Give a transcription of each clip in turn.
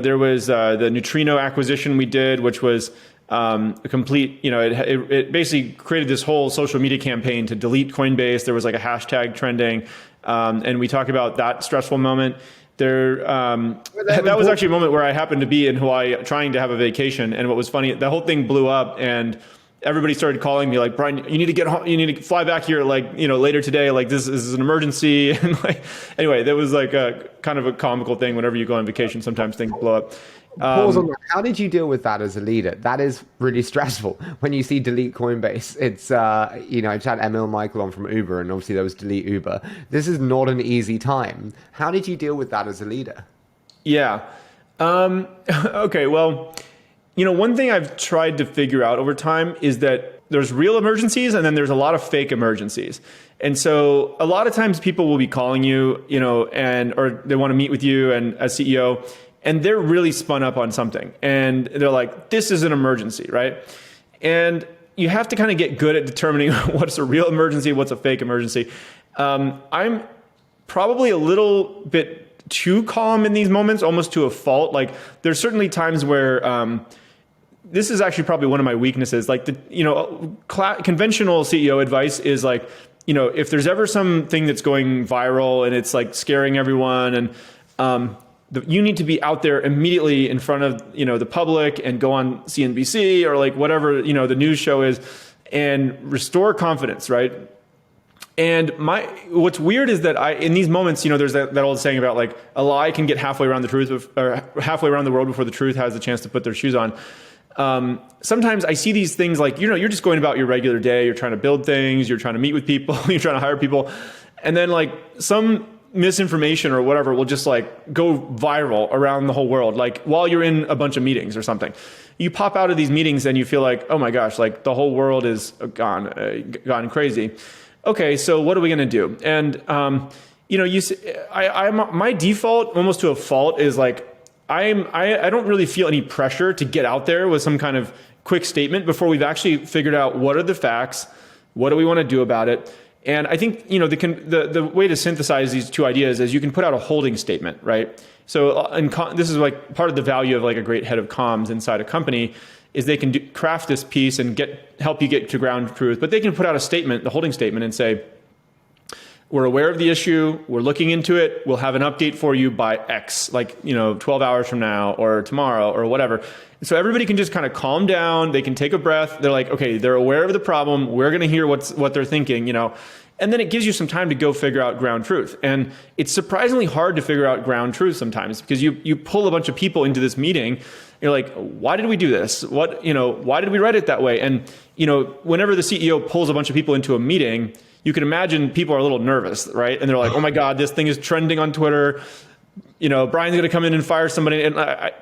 there was the Neutrino acquisition we did, which was a complete, it basically created this whole social media campaign to delete Coinbase. There was like a hashtag trending, and we talk about that stressful moment. That was actually a moment where I happened to be in Hawaii trying to have a vacation, and what was funny, the whole thing blew up, and everybody started calling me like, Brian, you need to get home, you need to fly back here later today, like this is an emergency. And anyway, that was like a kind of a comical thing. Whenever you go on vacation, sometimes things blow up. Pause on that. How did you deal with that as a leader? That is really stressful. When you see delete Coinbase, it's, I just had Emil Michael on from Uber, and obviously there was delete Uber. This is not an easy time. How did you deal with that as a leader? Yeah. Okay. Well, one thing I've tried to figure out over time is that there's real emergencies and then there's a lot of fake emergencies. And so a lot of times people will be calling you, or they want to meet with you and as CEO, and they're really spun up on something. And they're like, this is an emergency, right? And you have to kind of get good at determining what's a real emergency, what's a fake emergency. I'm probably a little bit too calm in these moments, almost to a fault. Like there's certainly times where this is actually probably one of my weaknesses. Like conventional CEO advice is like, if there's ever something that's going viral and it's like scaring everyone, and you need to be out there immediately in front of the public and go on CNBC or like whatever the news show is, and restore confidence, right? And what's weird is that in these moments, there's that old saying about like a lie can get halfway around the truth, or halfway around the world before the truth has the chance to put their shoes on. Sometimes I see these things like, you're just going about your regular day. You're trying to build things. You're trying to meet with people. You're trying to hire people. And then like some misinformation or whatever will just like go viral around the whole world. Like while you're in a bunch of meetings or something, you pop out of these meetings and you feel like, oh my gosh, like the whole world is gone crazy. Okay, so what are we going to do? And, my default almost to a fault is like, I don't really feel any pressure to get out there with some kind of quick statement before we've actually figured out what are the facts, what do we want to do about it. And I think, the way to synthesize these two ideas is you can put out a holding statement, right? So this is like part of the value of like a great head of comms inside a company is they can craft this piece and help you get to ground truth, but they can put out a statement, the holding statement, and say, we're aware of the issue, we're looking into it, we'll have an update for you by X, like 12 hours from now or tomorrow or whatever. So everybody can just kind of calm down, they can take a breath, they're like, okay, they're aware of the problem, we're going to hear what they're thinking, and then it gives you some time to go figure out ground truth. And it's surprisingly hard to figure out ground truth sometimes because you pull a bunch of people into this meeting. You're like, why did we do this? Why did we write it that way? And, whenever the CEO pulls a bunch of people into a meeting, you can imagine people are a little nervous, right? And they're like, oh my God, this thing is trending on Twitter. Brian's going to come in and fire somebody. And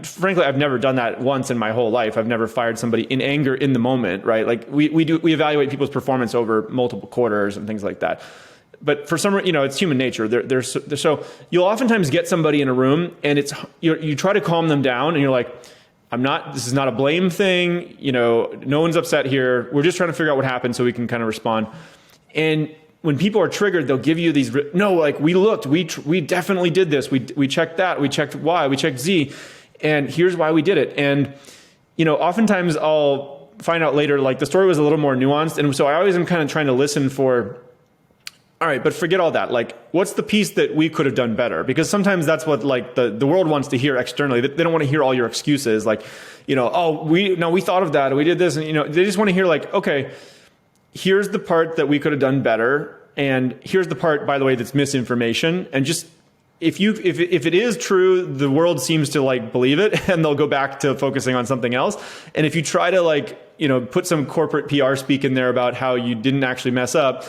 frankly, I've never done that once in my whole life. I've never fired somebody in anger in the moment, right? Like we evaluate people's performance over multiple quarters and things like that. But for some, it's human nature. So you'll oftentimes get somebody in a room and you try to calm them down and you're like, this is not a blame thing. No one's upset here. We're just trying to figure out what happened so we can kind of respond. And when people are triggered, they'll give you these, no, like we looked, we definitely did this. We checked that, we checked Y, we checked Z, and here's why we did it. And, oftentimes I'll find out later, like the story was a little more nuanced. And so I always am kind of trying to listen for, all right, but forget all that. Like, what's the piece that we could have done better? Because sometimes that's what like the world wants to hear externally. They don't want to hear all your excuses. Like, we thought of that, or we did this. And, they just want to hear like, okay, here's the part that we could have done better. And here's the part, by the way, that's misinformation. And just if it is true, the world seems to like believe it and they'll go back to focusing on something else. And if you try to like, put some corporate PR speak in there about how you didn't actually mess up,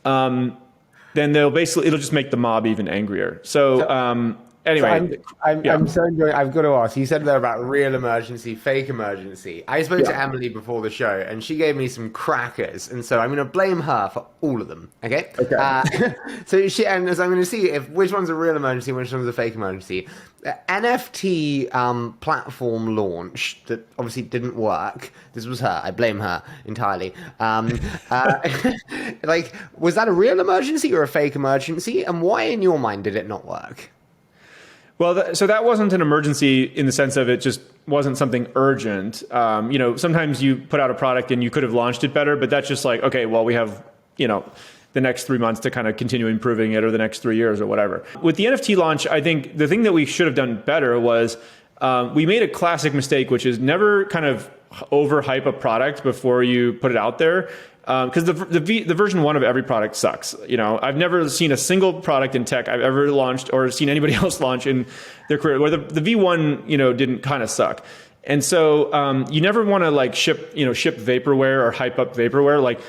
then it'll just make the mob even angrier. So anyway, I'm so enjoying. I've got to ask. You said there about real emergency, fake emergency. I spoke to Emily before the show, and she gave me some crackers, and so I'm going to blame her for all of them. Okay. So I'm going to see which one's a real emergency, which one's a fake emergency. NFT platform launch that obviously didn't work. This was her. I blame her entirely. Like, was that a real emergency or a fake emergency? And why, in your mind, did it not work? Well, so that wasn't an emergency in the sense of it just wasn't something urgent. Sometimes you put out a product and you could have launched it better, but that's just like, okay, well, we have, the next 3 months to kind of continue improving it, or the next 3 years or whatever. With the NFT launch, I think the thing that we should have done better was we made a classic mistake, which is never kind of overhype a product before you put it out there. Because the version 1 of every product sucks. I've never seen a single product in tech I've ever launched or seen anybody else launch in their career where the V1 didn't kind of suck. And so you never want to ship vaporware or hype up vaporware.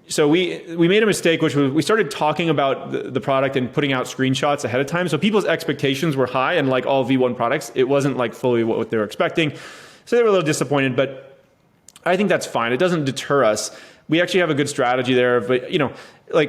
So we made a mistake, which was we started talking about the product and putting out screenshots ahead of time. So people's expectations were high, and like all V1 products, it wasn't fully what they were expecting. So they were a little disappointed, but I think that's fine. It doesn't deter us. We actually have a good strategy there, but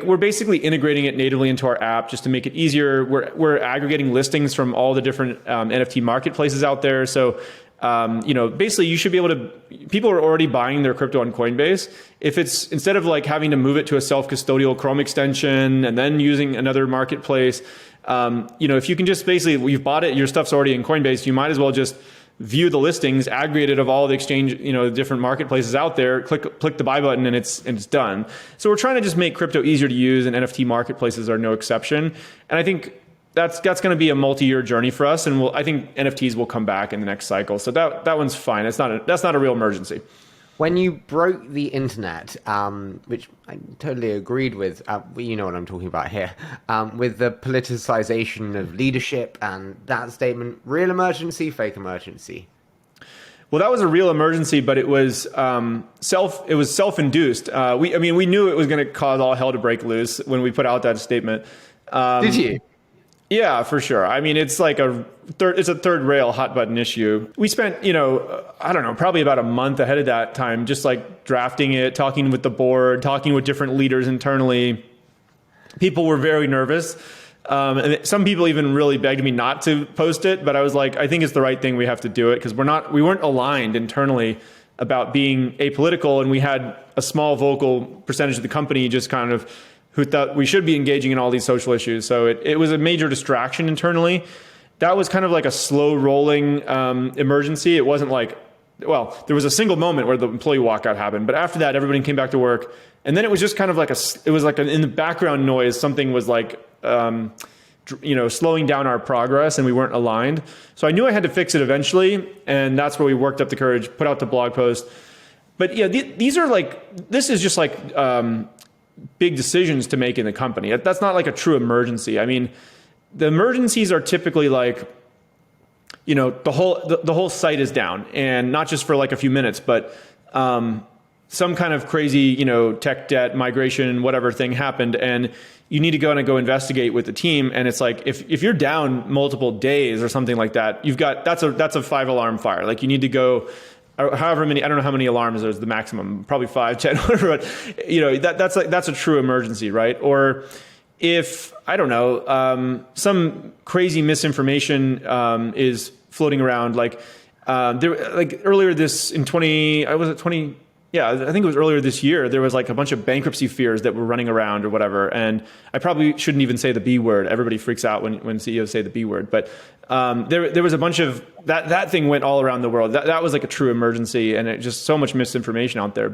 we're basically integrating it natively into our app just to make it easier. We're aggregating listings from all the different NFT marketplaces out there. So basically you should be able to. People are already buying their crypto on Coinbase. If it's instead of having to move it to a self-custodial Chrome extension and then using another marketplace, if you can just basically you've bought it, your stuff's already in Coinbase, you might as well just view the listings aggregated of all the exchange, the different marketplaces out there, click the buy button, and it's done. So we're trying to just make crypto easier to use, and NFT marketplaces are no exception. And I think that's going to be a multi-year journey for us. And I think NFTs will come back in the next cycle. So that one's fine. That's not a real emergency. When you broke the internet, which I totally agreed with, you know what I'm talking about here, with the politicization of leadership and that statement, real emergency, fake emergency? Well, that was a real emergency, but it was self-induced. We knew it was going to cause all hell to break loose when we put out that statement. Did you? Yeah, for sure. It's it's a third rail hot button issue. We spent, probably about a month ahead of that time, just drafting it, talking with the board, talking with different leaders internally. People were very nervous. And some people even really begged me not to post it, but I was like, I think it's the right thing. We have to do it because we weren't aligned internally about being apolitical. And we had a small vocal percentage of the company just kind of who thought we should be engaging in all these social issues. So it was a major distraction internally. That was kind of like a slow rolling emergency. It wasn't there was a single moment where the employee walkout happened, but after that, everybody came back to work. And then it was just kind of in the background noise, something was slowing down our progress, and we weren't aligned. So I knew I had to fix it eventually. And that's where we worked up the courage, put out the blog post. But yeah, this is just big decisions to make in the company. That's not a true emergency. The emergencies are typically the whole site is down, and not just for a few minutes, but some kind of crazy, tech debt migration, whatever thing happened, and you need to go investigate with the team. And it's if you're down multiple days or something like that, that's a 5-alarm fire. You need to go. However many, I don't know how many alarms there's the maximum, probably 5, 10, whatever, but that's a true emergency, right? Or if, I don't know, some crazy misinformation is floating around, earlier this in 20, I think it was earlier this year, there was a bunch of bankruptcy fears that were running around or whatever. And I probably shouldn't even say the B word. Everybody freaks out when CEOs say the B word. But there was a bunch of, that thing went all around the world. That was a true emergency, and it just so much misinformation out there.